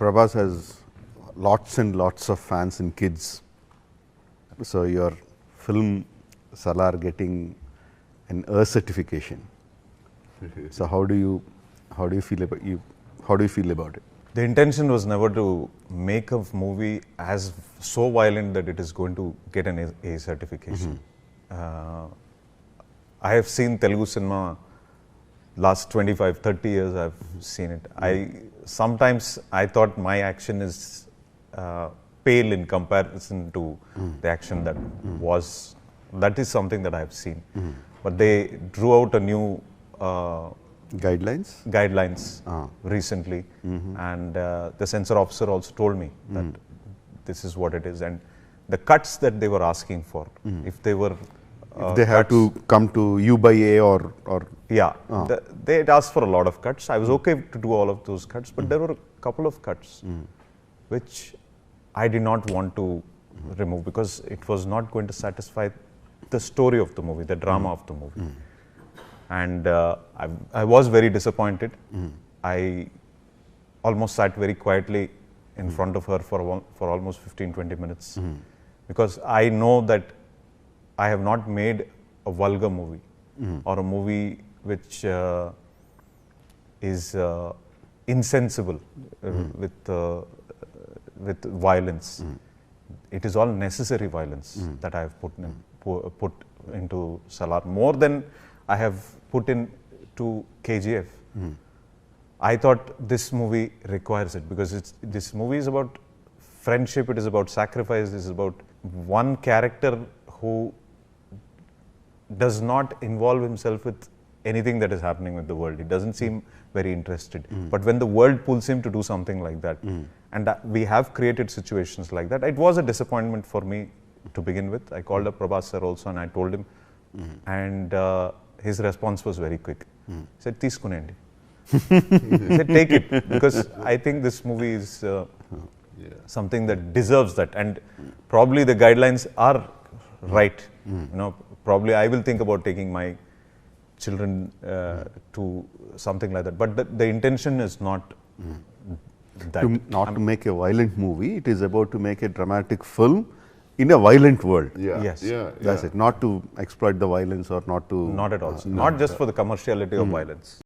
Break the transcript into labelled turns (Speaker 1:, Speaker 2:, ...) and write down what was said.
Speaker 1: Prabhas has lots and lots of fans and kids. So your film Salaar getting an certification. So how do you feel about it?
Speaker 2: The intention was never to make a movie as so violent that it is going to get an A certification. I have seen Telugu cinema last 25, 30 years. I've seen it. Sometimes I thought my action is pale in comparison to the action that was. That is something that I have seen. But they drew out a new guidelines recently, and the censor officer also told me that this is what it is, and the cuts that they were asking for, if they were
Speaker 1: they have to come to U by A or
Speaker 2: they had asked for a lot of cuts. I was okay to do all of those cuts, but there were a couple of cuts which I did not want to remove because it was not going to satisfy the story of the movie, the drama of the movie. And I was very disappointed. I almost sat very quietly in front of her for almost 15-20 minutes because I know that I have not made a vulgar movie or a movie which is insensible with violence. It is all necessary violence that I have put into Salaar, more than I have put into KGF. I thought this movie requires it because this movie is about friendship, it is about sacrifice, it is about one character who does not involve himself with anything that is happening with the world. He doesn't seem very interested. But when the world pulls him to do something like that, and we have created situations like that, it was a disappointment for me to begin with. I called up Prabhas sir also and I told him, and his response was very quick. He said, "Teeskunandi." He said, "Take it," because I think this movie is something that deserves that, and probably the guidelines are right. Probably I will think about taking my children to something like that, but the intention is not that.
Speaker 1: To make a violent movie, it is about to make a dramatic film in a violent world.
Speaker 2: Yes.
Speaker 1: That's it. Not to exploit the violence or not to...
Speaker 2: Not at all. Not just for the commerciality of violence.